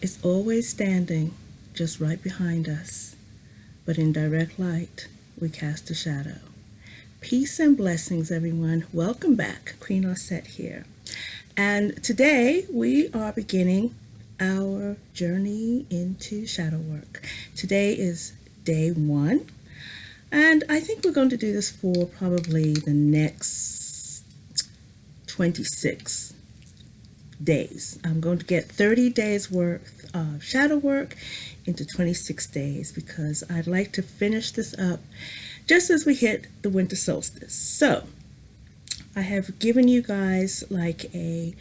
is always standing just right behind us, but in direct light, we cast a shadow. Peace and blessings, everyone. Welcome back. Queen Osset here. And today we are beginning our journey into shadow work. Today is day 1, and I think we're going to do this for probably the next 26 days. I'm going to get 30 days worth of shadow work into 26 days because I'd like to finish this up just as we hit the winter solstice. So I have given you guys like a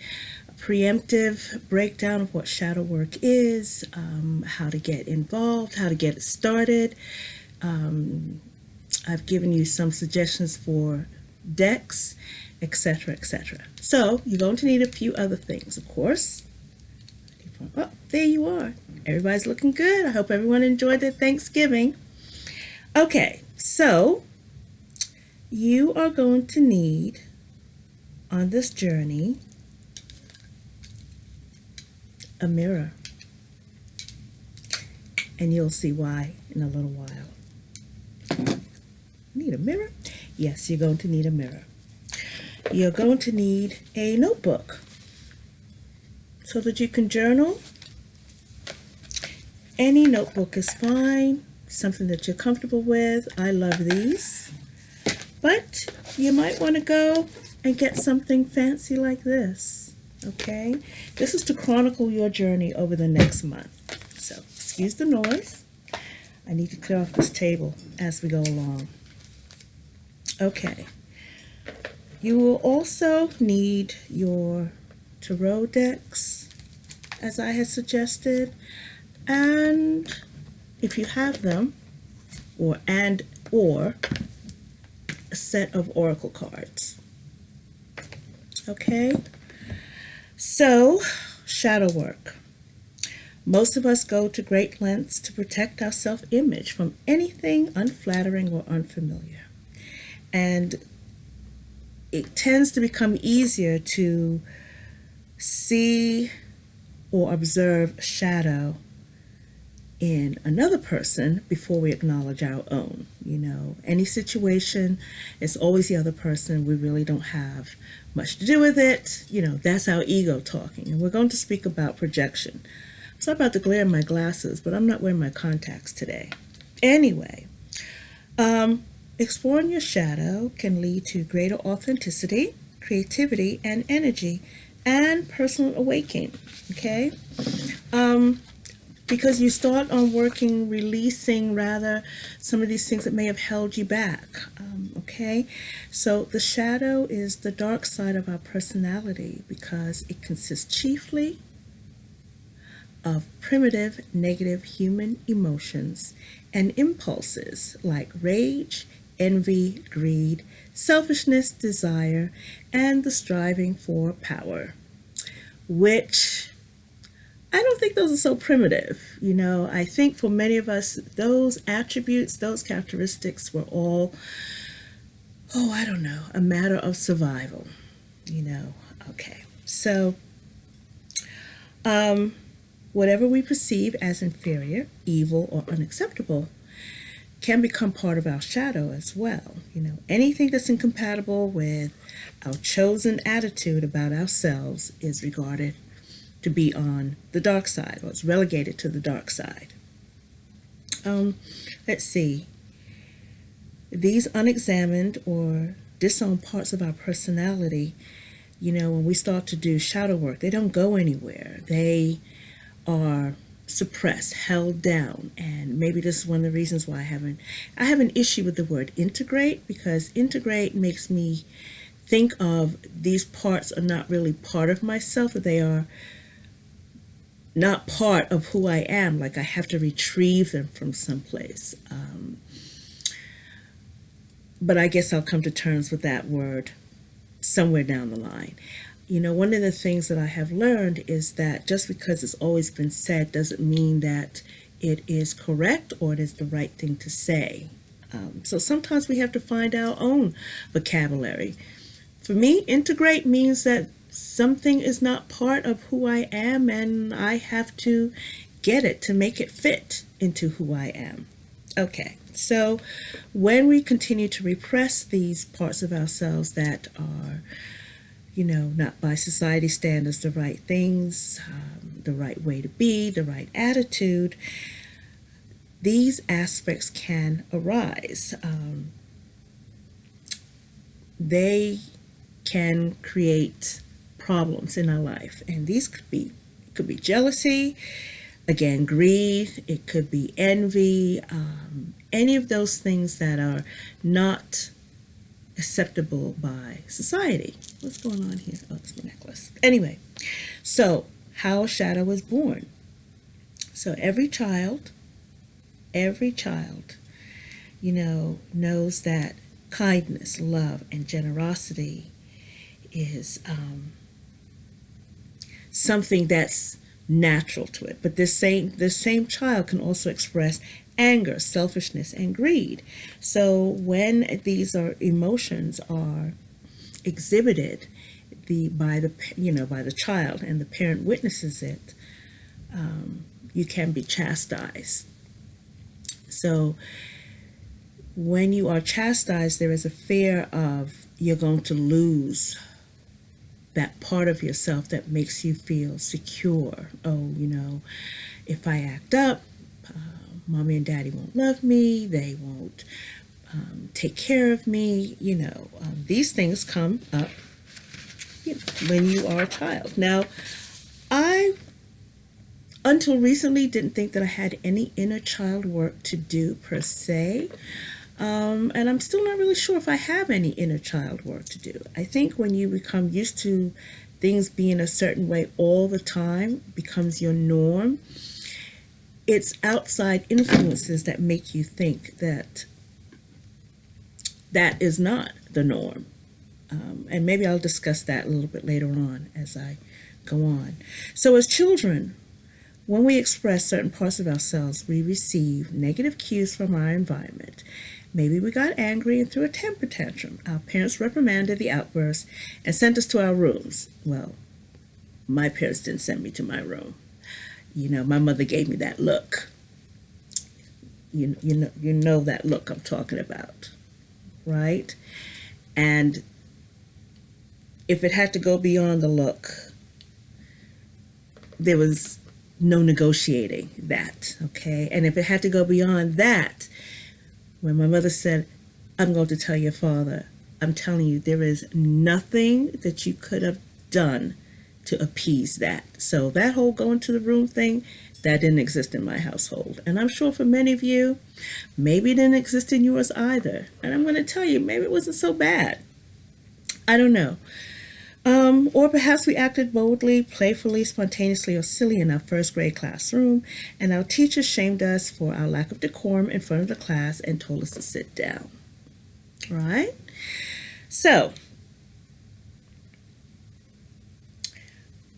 preemptive breakdown of what shadow work is, how to get involved, how to get it started. I've given you some suggestions for decks, etc., etc. So you're going to need a few other things, of course. Oh, there you are. Everybody's looking good. I hope everyone enjoyed their Thanksgiving. Okay, so you are going to need on this journey a mirror, and you'll see why in a little while. Need a mirror? Yes, you're going to need a mirror. You're going to need a notebook so that you can journal. Any notebook is fine, something that you're comfortable with. I love these, but you might want to go and get something fancy like this, okay? This is to chronicle your journey over the next month. So excuse the noise. I need to clear off this table as we go along. Okay. You will also need your tarot decks, as I had suggested, and if you have them, or a set of oracle cards. Okay? So, shadow work. Most of us go to great lengths to protect our self-image from anything unflattering or unfamiliar. And it tends to become easier to see or observe shadow in another person before we acknowledge our own. You know, any situation, it's always the other person. We really don't have much to do with it. You know, that's our ego talking. And we're going to speak about projection. I'm sorry about the glare in my glasses, but I'm not wearing my contacts today. Anyway, exploring your shadow can lead to greater authenticity, creativity, and energy, and personal awakening, okay? Because you start on working, releasing, rather, some of these things that may have held you back, okay? So the shadow is the dark side of our personality because it consists chiefly of primitive, negative human emotions and impulses like rage, envy, greed, selfishness, desire, and the striving for power, which I don't think those are so primitive. You know, I think for many of us, those attributes, those characteristics were all, I don't know, a matter of survival, you know. Okay, so whatever we perceive as inferior, evil, or unacceptable can become part of our shadow as well. You know, anything that's incompatible with our chosen attitude about ourselves is regarded to be on the dark side, or it's relegated to the dark side. Let's see. These unexamined or disowned parts of our personality, you know, when we start to do shadow work, they don't go anywhere. They are suppressed, held down, and maybe this is one of the reasons why I have an issue with the word integrate, because integrate makes me think of these parts are not really part of myself, that they are not part of who I am, like I have to retrieve them from someplace. But I guess I'll come to terms with that word somewhere down the line. You know, one of the things that I have learned is that just because it's always been said doesn't mean that it is correct or it is the right thing to say. So sometimes we have to find our own vocabulary. For me, integrate means that something is not part of who I am, and I have to get it to make it fit into who I am. Okay, so when we continue to repress these parts of ourselves that are, not by society standards, the right things, the right way to be, the right attitude, these aspects can arise. They can create problems in our life, and these could be jealousy, again, greed. It could be envy. Any of those things that are not acceptable by society. What's going on here? Oh, it's my necklace. Anyway, so how a shadow was born. So every child, knows that kindness, love, and generosity is something that's natural to it. But this same child can also express anger, selfishness, and greed. So when these emotions are exhibited by the child, and the parent witnesses it, you can be chastised. So when you are chastised, there is a fear of you're going to lose that part of yourself that makes you feel secure. Oh, if I act up, mommy and daddy won't love me. They won't take care of me. These things come up when you are a child. Now, I, until recently, didn't think that I had any inner child work to do per se. And I'm still not really sure if I have any inner child work to do. I think when you become used to things being a certain way all the time, becomes your norm, it's outside influences that make you think that that is not the norm. And maybe I'll discuss that a little bit later on as I go on. So as children, when we express certain parts of ourselves, we receive negative cues from our environment. Maybe we got angry and threw a temper tantrum. Our parents reprimanded the outburst and sent us to our rooms. Well, my parents didn't send me to my room. My mother gave me that look. You know that look I'm talking about, right? And if it had to go beyond the look, there was no negotiating that, okay? And if it had to go beyond that, when my mother said, I'm going to tell your father, I'm telling you, there is nothing that you could have done to appease that. So that whole going to the room thing, that didn't exist in my household. And I'm sure for many of you, maybe it didn't exist in yours either. And I'm going to tell you, maybe it wasn't so bad. I don't know. Or perhaps we acted boldly, playfully, spontaneously, or silly in our first grade classroom, and our teacher shamed us for our lack of decorum in front of the class and told us to sit down. Right? So,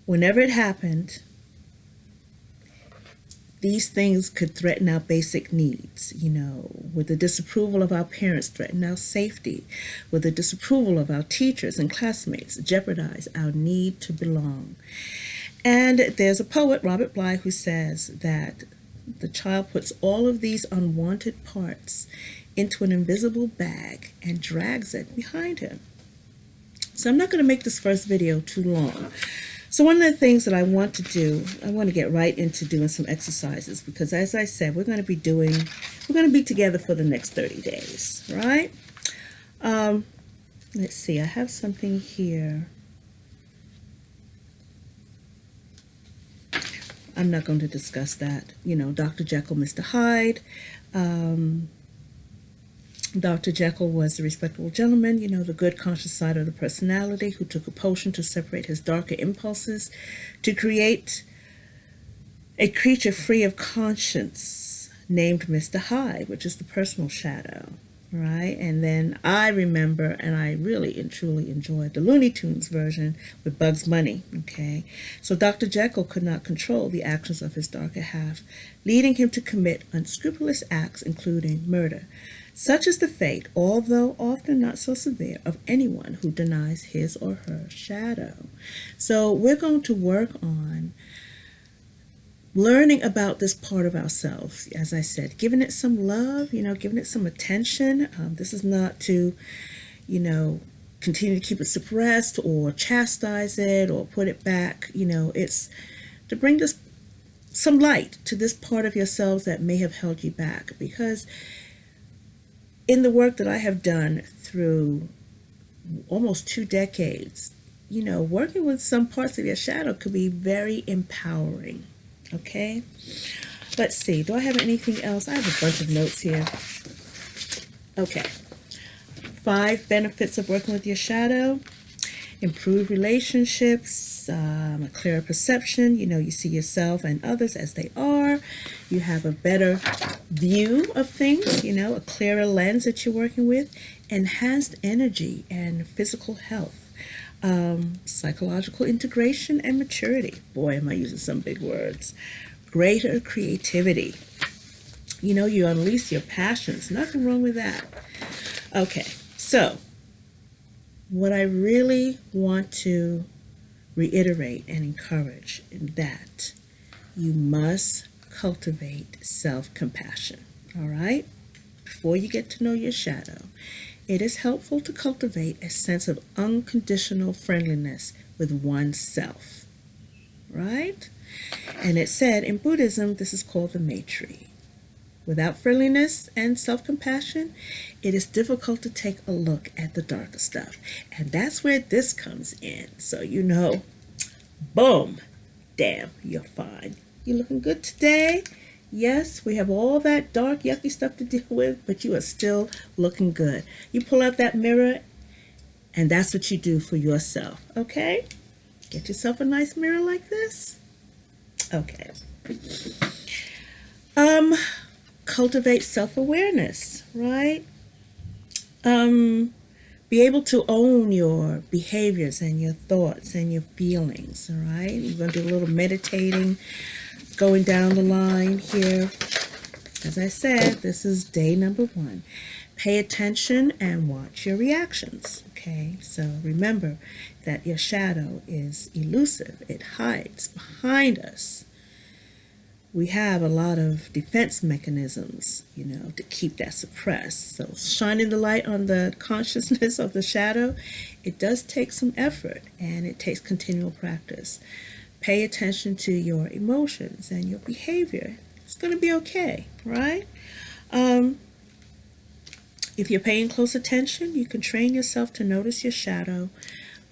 whenever it happened, these things could threaten our basic needs. With the disapproval of our parents, threaten our safety. With the disapproval of our teachers and classmates, jeopardize our need to belong. And there's a poet, Robert Bly, who says that the child puts all of these unwanted parts into an invisible bag and drags it behind him. So I'm not going to make this first video too long. So one of the things that I want to do, I want to get right into doing some exercises, because as I said, we're going to be together for the next 30 days, right? Let's see, I have something here. I'm not going to discuss that. Dr. Jekyll, Mr. Hyde. Dr. Jekyll was a respectable gentleman, the good conscious side of the personality, who took a potion to separate his darker impulses to create a creature free of conscience named Mr. Hyde, which is the personal shadow. right? And then I remember, and I really and truly enjoyed the Looney Tunes version with Bugs Bunny, okay? So Dr. Jekyll could not control the actions of his darker half, leading him to commit unscrupulous acts, including murder. Such is the fate, although often not so severe, of anyone who denies his or her shadow. So we're going to work on learning about this part of ourselves, as I said, giving it some love, giving it some attention. This is not to, continue to keep it suppressed or chastise it or put it back. It's to bring this some light to this part of yourselves that may have held you back. Because in the work that I have done through almost 2 decades, working with some parts of your shadow could be very empowering. Okay, let's see. Do I have anything else? I have a bunch of notes here. Okay. 5 benefits of working with your shadow: improve relationships, a clearer perception. You see yourself and others as they are. You have a better view of things, a clearer lens that you're working with. Enhanced energy and physical health. Psychological integration and maturity. Boy, am I using some big words. Greater creativity. You unleash your passions. Nothing wrong with that. Okay, so what I really want to reiterate and encourage is that you must cultivate self-compassion. All right? Before you get to know your shadow, it is helpful to cultivate a sense of unconditional friendliness with oneself, right? And it said in Buddhism, this is called the Maitri. Without friendliness and self-compassion, it is difficult to take a look at the darker stuff. And that's where this comes in. So boom, damn, you're fine. You looking good today? Yes, we have all that dark, yucky stuff to deal with, but you are still looking good. You pull out that mirror, and that's what you do for yourself, okay? Get yourself a nice mirror like this. Okay. Cultivate self-awareness, right? Be able to own your behaviors and your thoughts and your feelings, all right? You're going to do a little meditating, going down the line here. As I said, this is day number 1. Pay attention and watch your reactions, okay? So remember that your shadow is elusive. It hides behind us. We have a lot of defense mechanisms, to keep that suppressed. So shining the light on the consciousness of the shadow, it does take some effort, and it takes continual practice. Pay attention to your emotions and your behavior. It's going to be okay, right? If you're paying close attention, you can train yourself to notice your shadow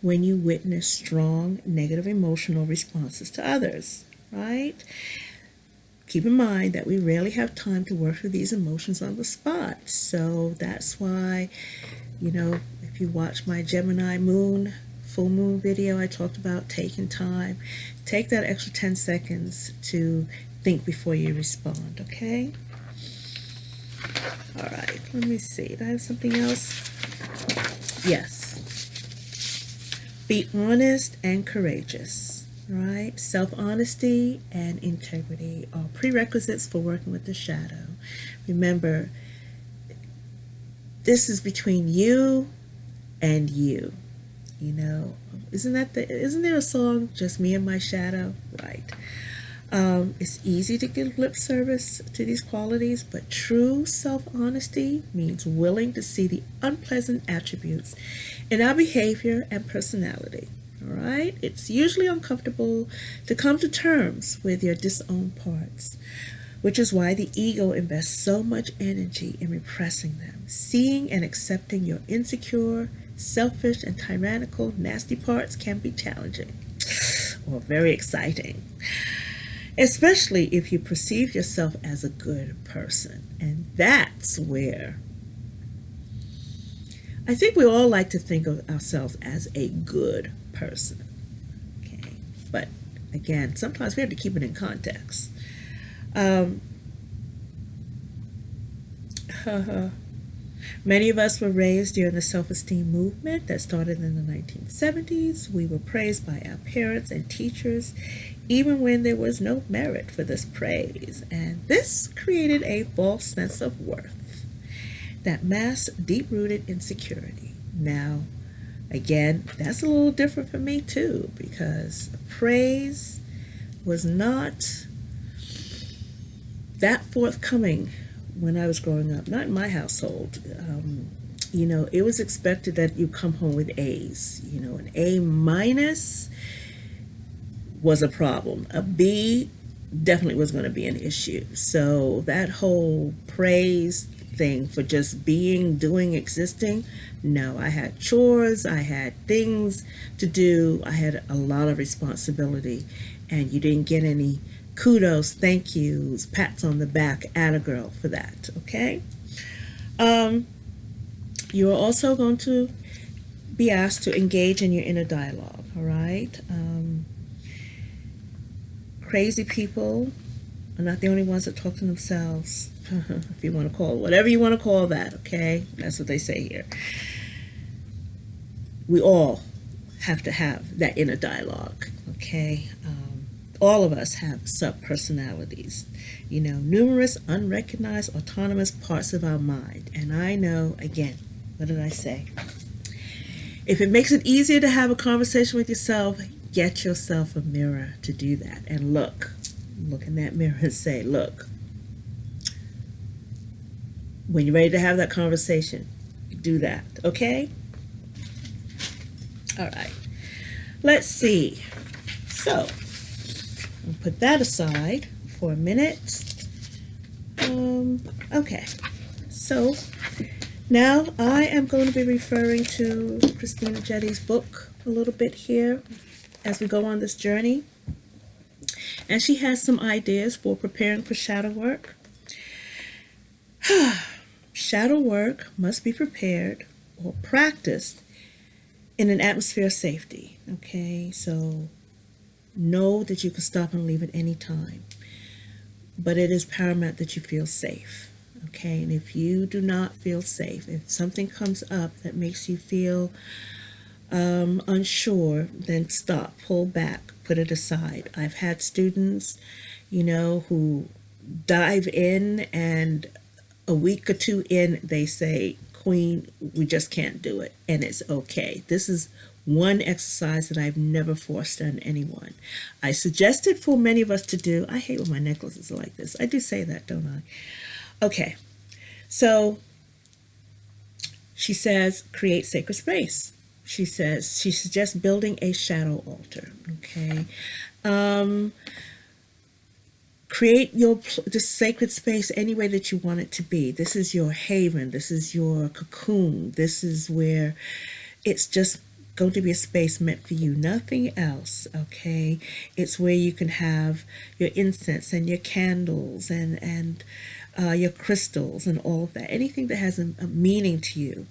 when you witness strong negative emotional responses to others, right? Keep in mind that we rarely have time to work through these emotions on the spot. So that's why, if you watch my Gemini full moon video, I talked about taking time. Take that extra 10 seconds to think before you respond, okay? All right, let me see. Do I have something else? Yes. Be honest and courageous. Right? Self-honesty and integrity are prerequisites for working with the shadow. Remember, this is between you and you. Isn't there a song, Just Me and My Shadow? Right. It's easy to give lip service to these qualities, but true self-honesty means willing to see the unpleasant attributes in our behavior and personality. All right? It's usually uncomfortable to come to terms with your disowned parts, which is why the ego invests so much energy in repressing them. Seeing and accepting your insecure, selfish, and tyrannical, nasty parts can be challenging or very exciting, especially if you perceive yourself as a good person. And that's where I think we all like to think of ourselves as a good person. Okay, but again, sometimes we have to keep it in context. Many of us were raised during the self-esteem movement that started in the 1970s. We were praised by our parents and teachers, even when there was no merit for this praise. And this created a false sense of worth that masked deep-rooted insecurity. Now, again, that's a little different for me too, because praise was not that forthcoming when I was growing up, not in my household. It was expected that you come home with A's. An A minus was a problem. A B definitely was going to be an issue. So that whole praise thing for just being, doing, existing, no, I had chores, I had things to do, I had a lot of responsibility, and you didn't get any kudos, thank yous, pats on the back, atta girl for that, okay? You are also going to be asked to engage in your inner dialogue, all right? Crazy people are not the only ones that talk to themselves, if you want to call it, whatever you want to call that, okay? That's what they say here. We all have to have that inner dialogue, okay? All of us have sub-personalities, numerous unrecognized autonomous parts of our mind. And I know, again, what did I say? If it makes it easier to have a conversation with yourself, get yourself a mirror to do that. And look in that mirror and say, look, when you're ready to have that conversation, do that, okay? All right, let's see. So, I'll put that aside for a minute. Okay, so now I am going to be referring to Christina Jetty's book a little bit here as we go on this journey. And she has some ideas for preparing for shadow work. Shadow work must be prepared or practiced in an atmosphere of safety. Okay, so know that you can stop and leave at any time, but it is paramount that you feel safe. Okay, and if you do not feel safe, if something comes up that makes you feel unsure, then stop, pull back, put it aside. I've had students, who dive in, and a week or two in, they say, Queen, we just can't do it, and it's okay. This is one exercise that I've never forced on anyone. I suggested for many of us to do. I hate when my necklaces are like this. I do say that, don't I? Okay, so she says, create sacred space. She suggests building a shadow altar, okay? Create this sacred space any way that you want it to be. This is your haven. This is your cocoon. This is where it's just going to be a space meant for you, nothing else, okay? It's where you can have your incense and your candles and your crystals and all of that, anything that has a meaning to you.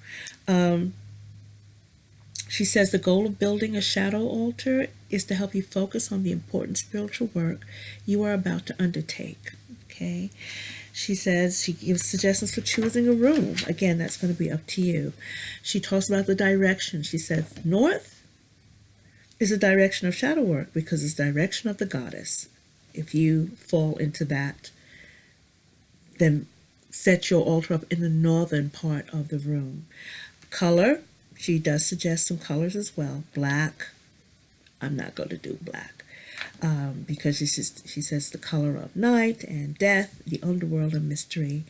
She says the goal of building a shadow altar is to help you focus on the important spiritual work you are about to undertake, okay? She says she gives suggestions for choosing a room. Again, that's going to be up to you. She talks about the direction. She says north is the direction of shadow work because it's the direction of the goddess. If you fall into that, then set your altar up in the northern part of the room. Color, she does suggest some colors as well. Black, I'm not going to do black. Because she says the color of night and death, the underworld and mystery,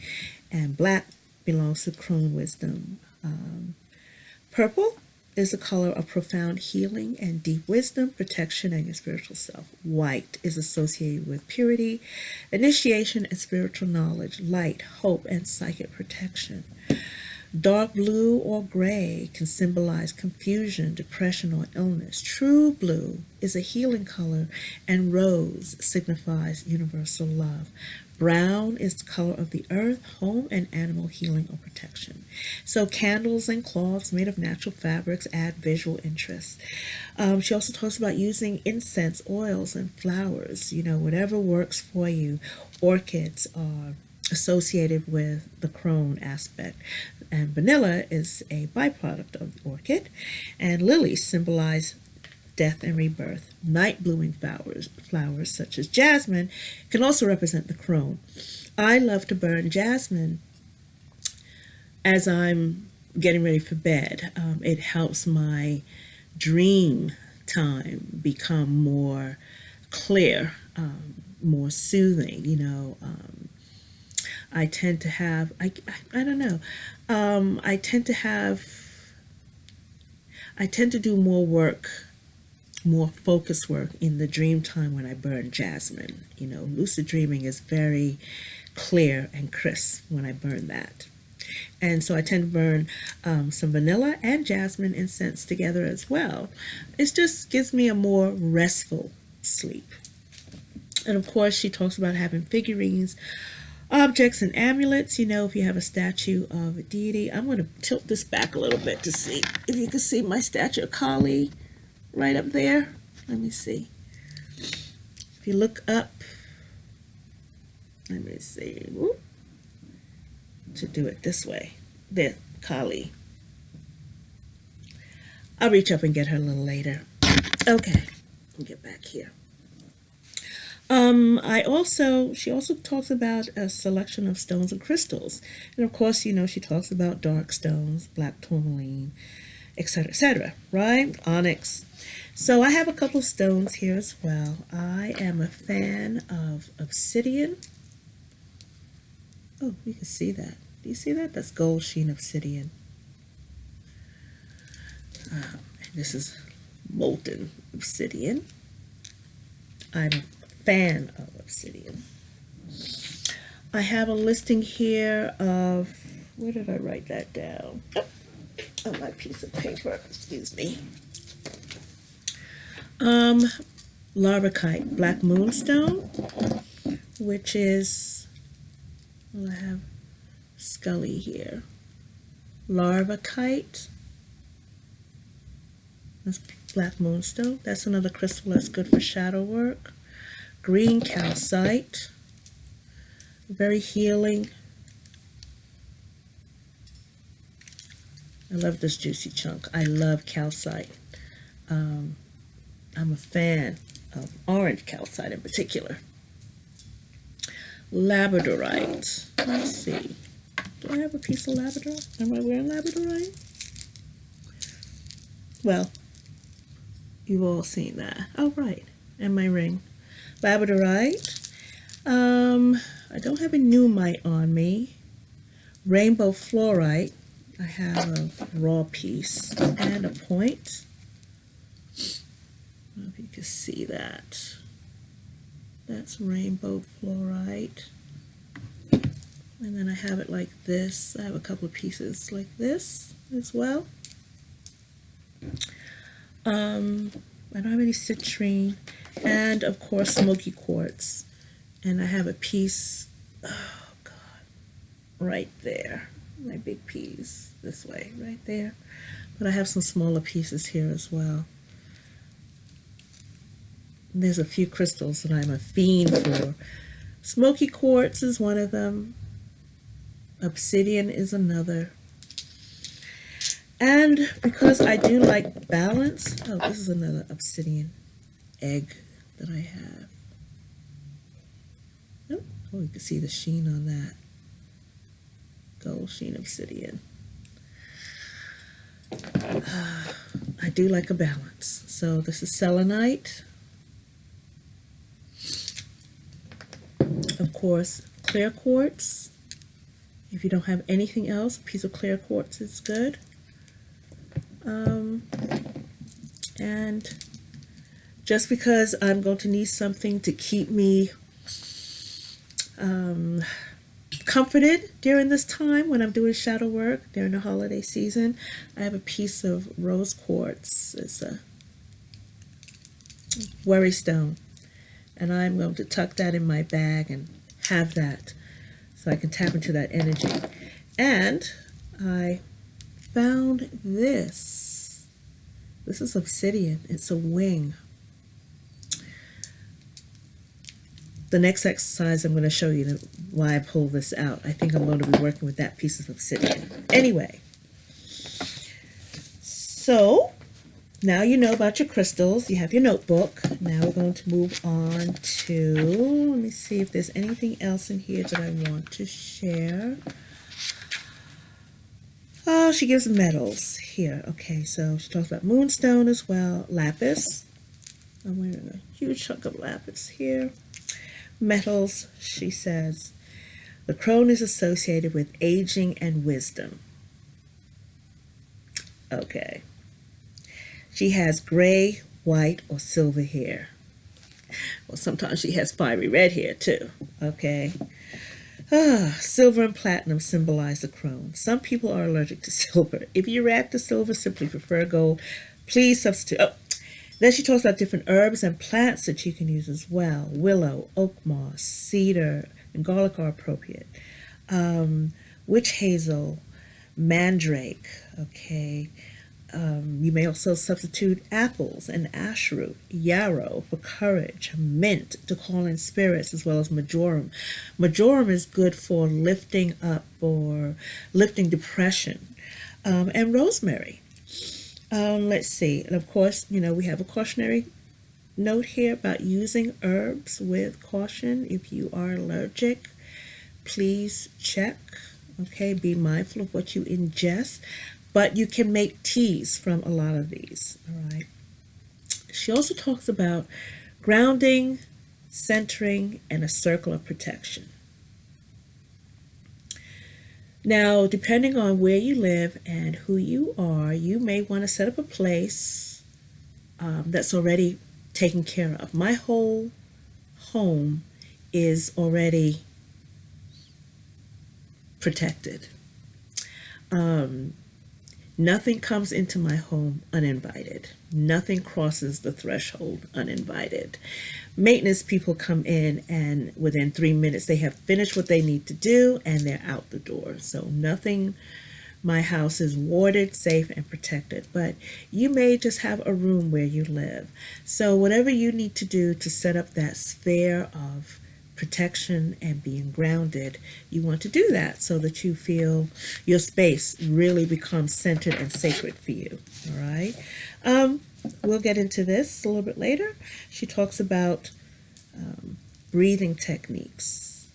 and black belongs to crone wisdom. Purple is the color of profound healing and deep wisdom, protection, and your spiritual self. White is associated with purity, initiation, and spiritual knowledge, light, hope, and psychic protection. Dark blue or gray can symbolize confusion, depression, or illness. True blue is a healing color, and rose signifies universal love. Brown is the color of the earth, home, and animal healing or protection. So candles and cloths made of natural fabrics add visual interest. She also talks about using incense, oils, and flowers, whatever works for you. Orchids are associated with the crone aspect. And vanilla is a byproduct of the orchid. And lilies symbolize death and rebirth. Night blooming flowers such as jasmine can also represent the crone. I love to burn jasmine as I'm getting ready for bed. It helps my dream time become more clear, more soothing. I tend to have, I don't know, I tend to do more work, more focused work in the dream time when I burn jasmine. Lucid dreaming is very clear and crisp when I burn that. And so I tend to burn some vanilla and jasmine incense together as well. It just gives me a more restful sleep. And of course, she talks about having figurines, objects, and amulets. If you have a statue of a deity, I'm going to tilt this back a little bit to see if you can see my statue of Kali right up there. Let me see. If you look up, let me see. Whoop. To do it this way. There, Kali. I'll reach up and get her a little later. Okay, let me get back here. She also talks about a selection of stones and crystals. And of course, she talks about dark stones, black tourmaline, etc., right? Onyx. So I have a couple of stones here as well. I am a fan of obsidian. Oh, you can see that. Do you see that? That's gold sheen obsidian. And this is molten obsidian. I'm a fan of obsidian. I have a listing here of, where did I write that down? Oh, on my piece of paper, excuse me. Larvacite, black moonstone, which is, well, I have Scully here. Larvacite. That's black moonstone. That's another crystal that's good for shadow work. Green calcite. Very healing. I love this juicy chunk. I love calcite. I'm a fan of orange calcite in particular. Labradorite. Let's see. Do I have a piece of labradorite? Am I wearing labradorite? Well, you've all seen that. Oh, right. And my ring. Labradorite. I don't have a numite on me. Rainbow fluorite. I have a raw piece and a point. I don't know if you can see that. That's rainbow fluorite. And then I have it like this. I have a couple of pieces like this as well. I don't have any citrine. And of course, smoky quartz. And I have a piece, oh God, right there. My big piece this way, right there. But I have some smaller pieces here as well. There's a few crystals that I'm a fiend for. Smoky quartz is one of them. Obsidian is another. And because I do like balance, oh, this is another obsidian egg that I have. Oh, you can see the sheen on that. Gold sheen obsidian. I do like a balance. So this is selenite. Of course, clear quartz. If you don't have anything else, a piece of clear quartz is good. And just because I'm going to need something to keep me comforted during this time when I'm doing shadow work during the holiday season, I have a piece of rose quartz. It's a worry stone. And I'm going to tuck that in my bag and have that so I can tap into that energy. And I found this. This is obsidian. It's a wing. the next exercise I'm going to show you why I pulled this out. I think I'm going to be working with that piece of obsidian. Anyway, so now you know about your crystals. You have your notebook. Now we're going to move on to, let me see if there's anything else in here that I want to share. Oh, she gives metals here. Okay, so she talks about moonstone as well, lapis. I'm wearing a huge chunk of lapis here. Metals, she says, the crone is associated with aging and wisdom. Okay. She has gray, white, or silver hair. Well, sometimes she has fiery red hair too. Okay. Silver and platinum symbolize the crone. Some people are allergic to silver. If you react to silver, simply prefer gold. Please substitute. Oh. Then she talks about different herbs and plants that you can use as well. Willow, oak moss, cedar, and garlic are appropriate. Witch hazel, mandrake, okay. You may also substitute apples and ash root, yarrow for courage, mint to call in spirits, as well as marjoram. Marjoram is good for lifting up or lifting depression. And rosemary. Let's see. And of course, you know, we have a cautionary note here about using herbs with caution. If you are allergic, please check. Okay, be mindful of what you ingest. But you can make teas from a lot of these, all right? She also talks about grounding, centering, and a circle of protection. Now, depending on where you live and who you are, you may want to set up a place that's already taken care of. My whole home is already protected. Nothing comes into my home uninvited. Nothing crosses the threshold uninvited. Maintenance people come in and within 3 minutes they have finished what they need to do and they're out the door. So nothing, my house is warded, safe, and protected. But you may just have a room where you live. So whatever you need to do to set up that sphere of protection and being grounded, you want to do that so that you feel your space really becomes centered and sacred for you. All right. We'll get into this a little bit later. She talks about breathing techniques,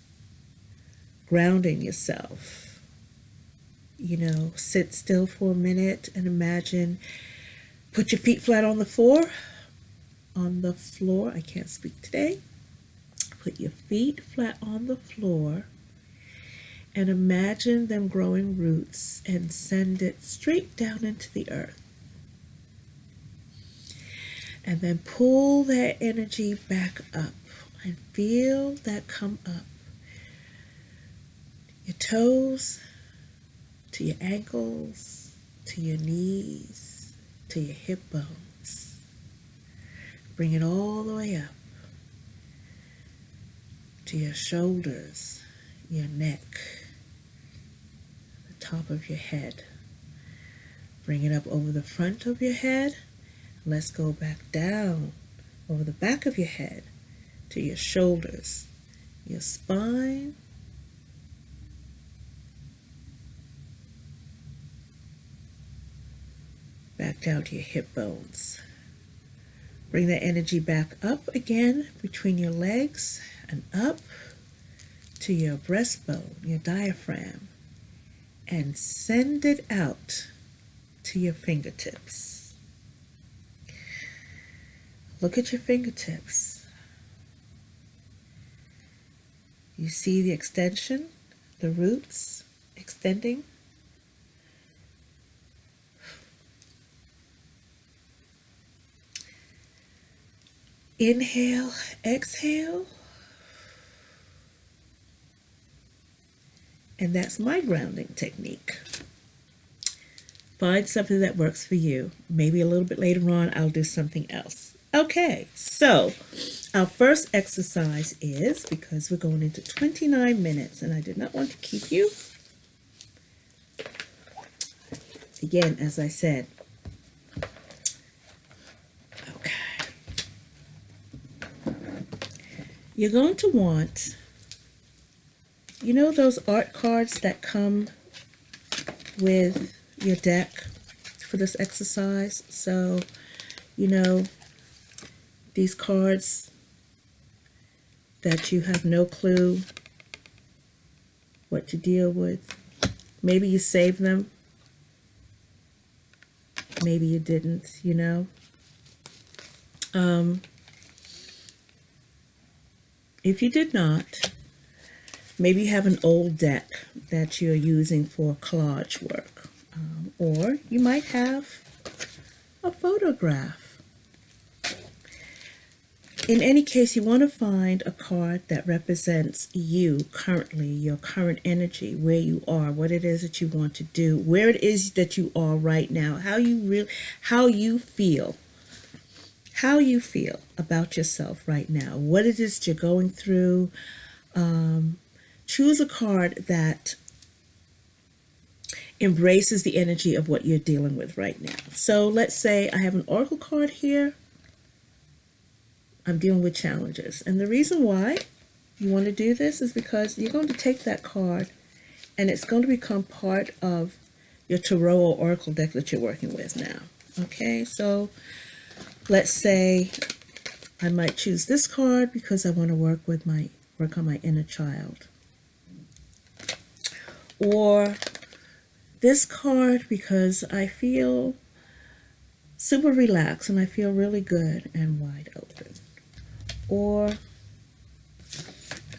grounding yourself. You know, sit still for a minute and imagine, put your feet flat on the floor. I can't speak today. Put your feet flat on the floor and imagine them growing roots and send it straight down into the earth. And then pull that energy back up and feel that come up. Your toes, to your ankles, to your knees, to your hip bones. Bring it all the way up. To your shoulders, your neck, the top of your head. Bring it up over the front of your head. Let's go back down over the back of your head to your shoulders, your spine, back down to your hip bones. Bring that energy back up again between your legs and up to your breastbone, your diaphragm, and send it out to your fingertips. Look at your fingertips. You see the extension, the roots extending. Inhale, exhale. And that's my grounding technique. Find something that works for you. Maybe a little bit later on, I'll do something else. Okay, so our first exercise is, because we're going into 29 minutes and I did not want to keep you. Again, as I said, you're going to want, you know, those art cards that come with your deck for this exercise. So, you know, these cards that you have no clue what to deal with. Maybe you saved them. Maybe you didn't, you know. If you did not, maybe you have an old deck that you're using for collage work. Or you might have a photograph. In any case, you want to find a card that represents you currently, your current energy, where you are, what it is that you want to do, where it is that you are right now, how you feel about yourself right now, what it is that you're going through. Choose a card that embraces the energy of what you're dealing with right now. So let's say I have an oracle card here. I'm dealing with challenges. And the reason why you want to do this is because you're going to take that card and it's going to become part of your tarot or oracle deck that you're working with now. Okay, so let's say I might choose this card because I want to work on my inner child. Or this card because I feel super relaxed and I feel really good and wide open. Or,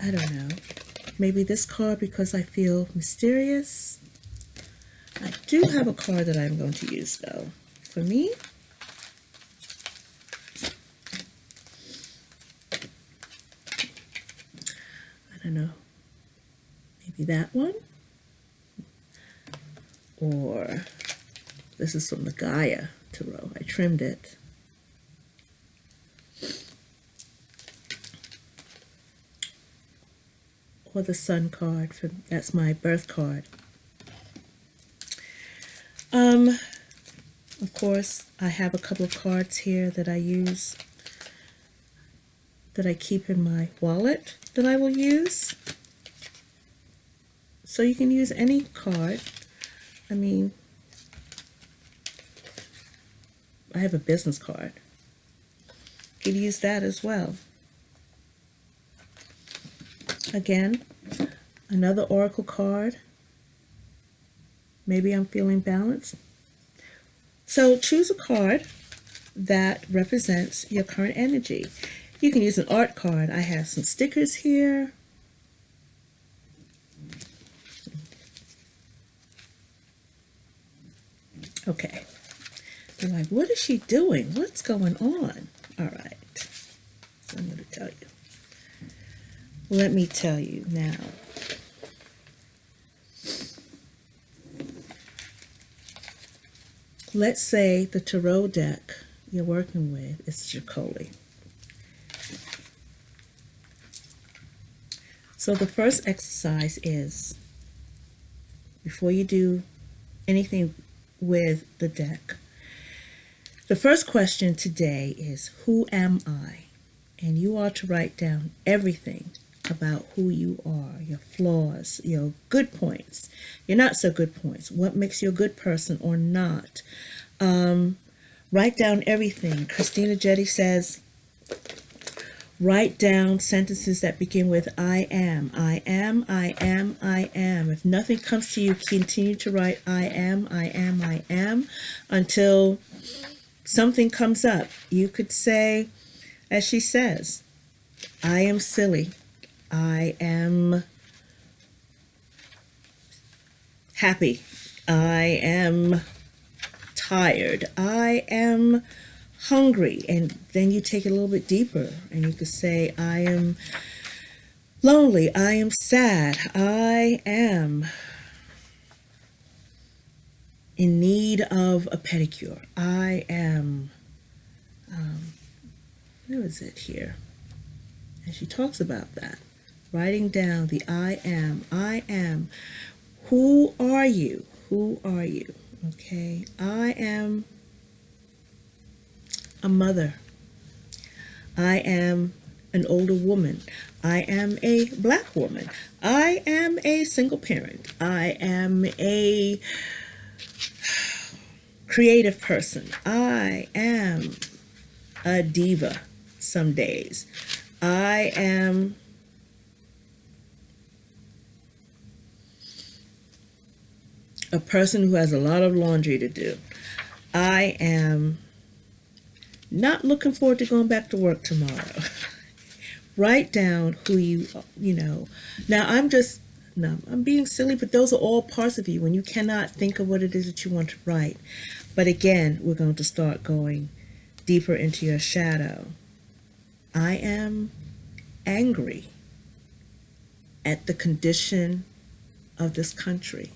I don't know, maybe this card because I feel mysterious. I do have a card that I'm going to use though. For me, I don't know, maybe that one. Or this is from the Gaia Tarot. I trimmed it. Or the Sun card, that's my birth card. Of course, I have a couple of cards here that I use, that I keep in my wallet that I will use. So you can use any card. I mean, I have a business card. You could use that as well. Again, another oracle card. Maybe I'm feeling balanced. So choose a card that represents your current energy. You can use an art card. I have some stickers here. Okay. You're like, what is she doing? What's going on? All right. So I'm going to tell you. Let me tell you now. Let's say the tarot deck you're working with is Jacoli. So the first exercise is, before you do anything with the deck, the first question today is, who am I? And you are to write down everything about who you are, your flaws, your good points, your not so good points, what makes you a good person or not. Write down everything. Christina Jetty says, write down sentences that begin with I am, I am, I am, I am. If nothing comes to you, continue to write I am, I am, I am, until something comes up. You could say, as she says, I am silly. I am happy. I am tired. I am hungry. And then you take it a little bit deeper and you could say, I am lonely. I am sad. I am in need of a pedicure. I am, where is it here? And she talks about that. Writing down the I am. I am. Who are you? Who are you? Okay. I am a mother. I am an older woman. I am a black woman. I am a single parent. I am a creative person. I am a diva some days. I am a person who has a lot of laundry to do. I am not looking forward to going back to work tomorrow. Write down who you know. Now I'm being silly, but those are all parts of you when you cannot think of what it is that you want to write. But again, we're going to start going deeper into your shadow. I am angry at the condition of this country.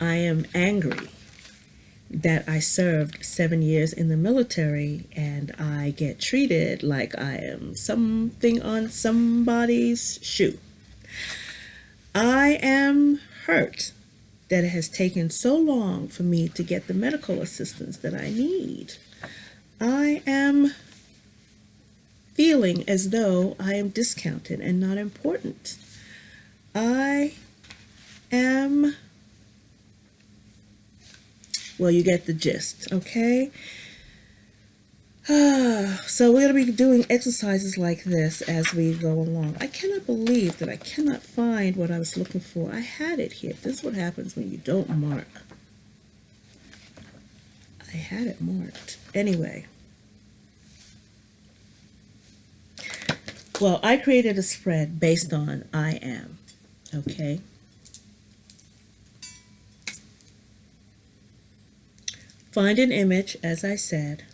I am angry that I served 7 years in the military and I get treated like I am something on somebody's shoe. I am hurt that it has taken so long for me to get the medical assistance that I need. I am feeling as though I am discounted and not important. I am, well, you get the gist, okay? So we're going to be doing exercises like this as we go along. I cannot believe that I cannot find what I was looking for. I had it here. This is what happens when you don't mark. I had it marked. Anyway. Well, I created a spread based on I am, okay? Find an image, as I said.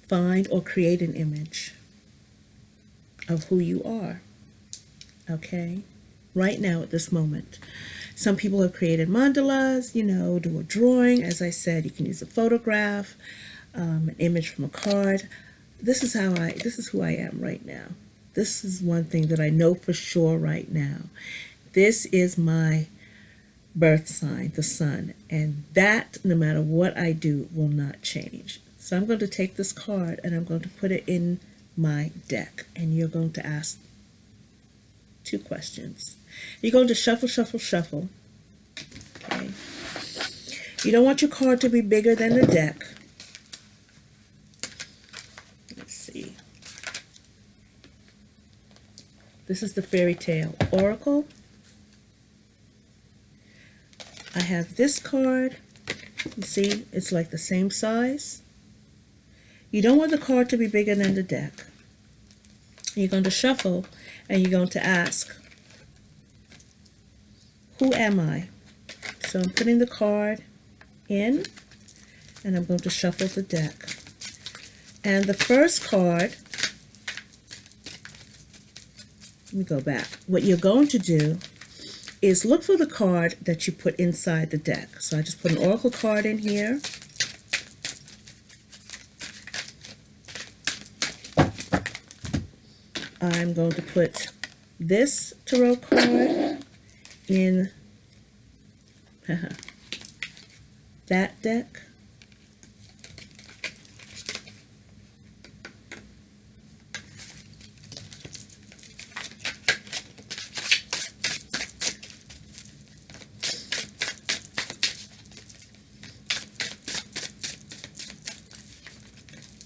Find or create an image of who you are, okay? Right now at this moment. Some people have created mandalas, do a drawing. As I said, you can use a photograph, an image from a card. This is who I am right now. This is one thing that I know for sure right now. This is my birth sign, the sun, and that, no matter what I do, will not change. So I'm going to take this card and I'm going to put it in my deck, and you're going to ask 2 questions. You're going to shuffle, shuffle, shuffle. Okay. You don't want your card to be bigger than the deck. Let's see. This is the fairy tale oracle. I have this card. You see, it's like the same size. You don't want the card to be bigger than the deck. You're going to shuffle and you're going to ask, who am I? So I'm putting the card in and I'm going to shuffle the deck. And the first card, let me go back. What you're going to do is look for the card that you put inside the deck. So I just put an oracle card in here. I'm going to put this tarot card in that deck.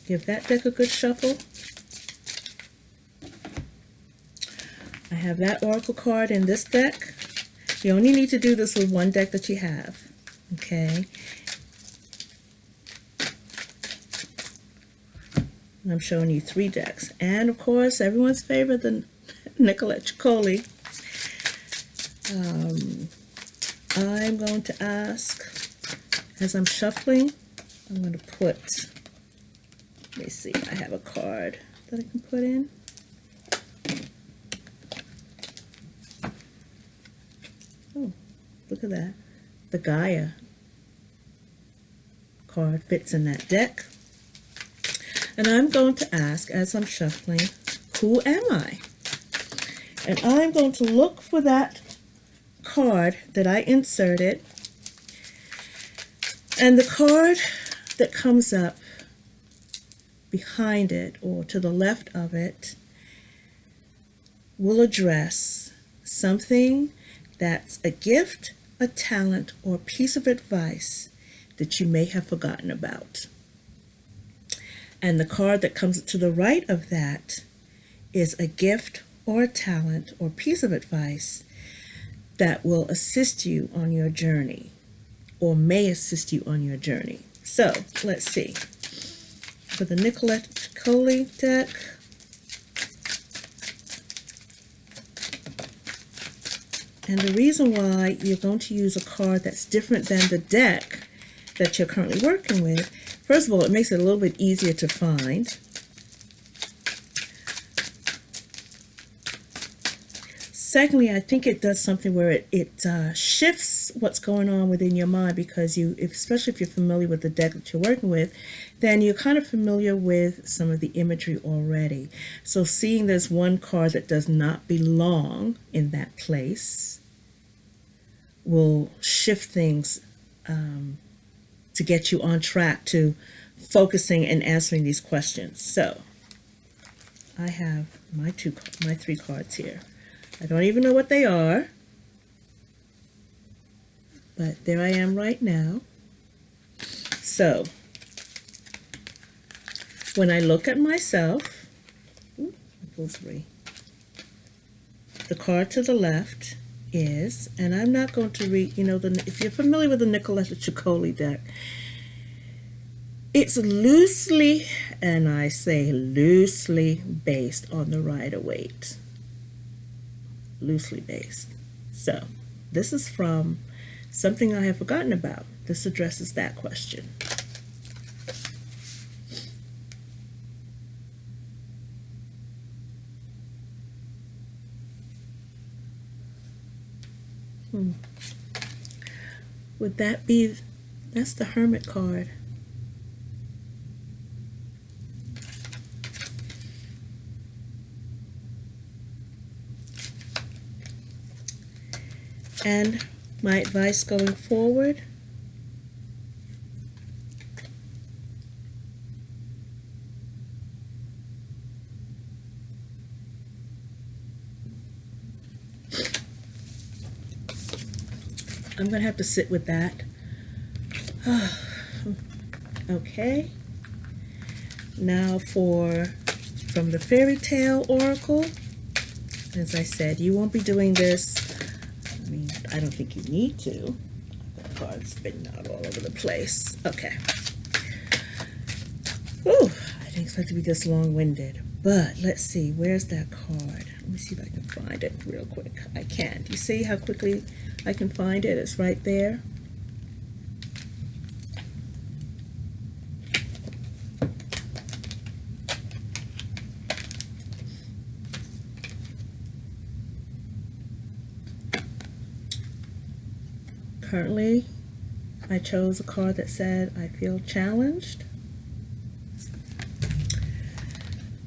Give that deck a good shuffle. I have that oracle card in this deck. You only need to do this with one deck that you have, okay? And I'm showing you 3 decks. And of course, everyone's favorite, the Nicolette Chicoli. I'm going to ask, as I'm shuffling, I'm going to put, let me see, I have a card that I can put in. Oh, look at that. The Gaia card fits in that deck. And I'm going to ask, as I'm shuffling, who am I? And I'm going to look for that card that I inserted. And the card that comes up behind it or to the left of it will address something that's a gift, a talent, or a piece of advice that you may have forgotten about. And the card that comes to the right of that is a gift or a talent or piece of advice that will assist you on your journey or may assist you on your journey. So let's see. For the Nicolette Coley deck, and the reason why you're going to use a card that's different than the deck that you're currently working with, first of all, it makes it a little bit easier to find. Secondly, I think it does something where it shifts what's going on within your mind, because especially if you're familiar with the deck that you're working with, then you're kind of familiar with some of the imagery already. So seeing there's one card that does not belong in that place will shift things to get you on track to focusing and answering these questions. So I have my three cards here. I don't even know what they are, but there I am right now. So when I look at myself, I pulled three. The card to the left is, and I'm not going to read, if you're familiar with the Nicolette Coley deck, it's loosely, and I say loosely, based on the Rider-Waite. Loosely based. So this is from something I have forgotten about. This addresses that question. Would that be, that's the Hermit card. And my advice going forward, I'm going to have to sit with that. Okay. Now from the Fairy Tale Oracle, as I said, you won't be doing this. I mean, I don't think you need to. I've got cards spinning out all over the place. Okay. Ooh, I didn't expect to be this long-winded. But let's see, where's that card? Let me see if I can find it real quick. I can't. You see how quickly I can find it? It's right there. Currently, I chose a card that said, I feel challenged.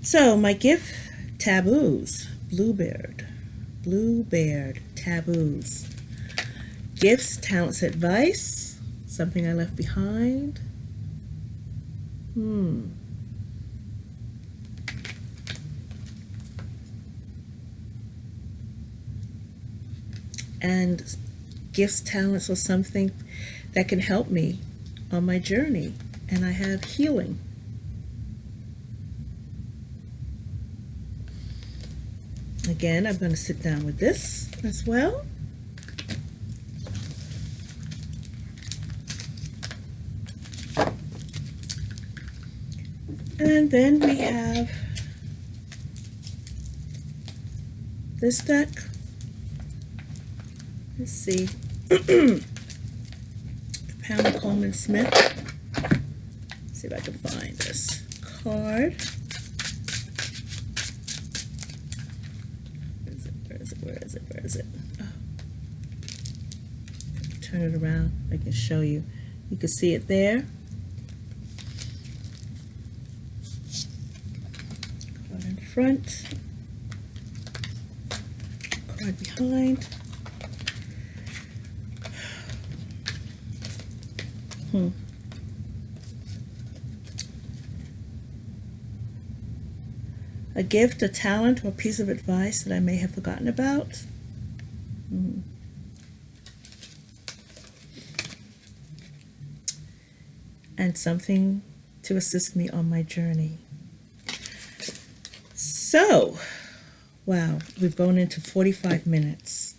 So, my gift, taboos, Bluebeard, taboos. Gifts, talents, advice, something I left behind. And gifts, talents, or something that can help me on my journey. And I have healing. Again, I'm going to sit down with this as well. And then we have this deck. Let's see. Pamela Coleman Smith. Let's see if I can find this card. Where is it? Oh. Turn it around. I can show you. You can see it there. Card in front. Card behind. A gift, a talent, or a piece of advice that I may have forgotten about. And something to assist me on my journey. So, wow, we've gone into 45 minutes.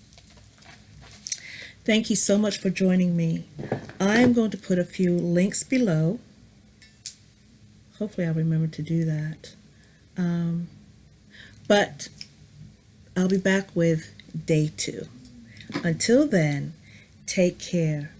Thank you so much for joining me. I'm going to put a few links below. Hopefully I'll remember to do that. But I'll be back with day 2. Until then, take care.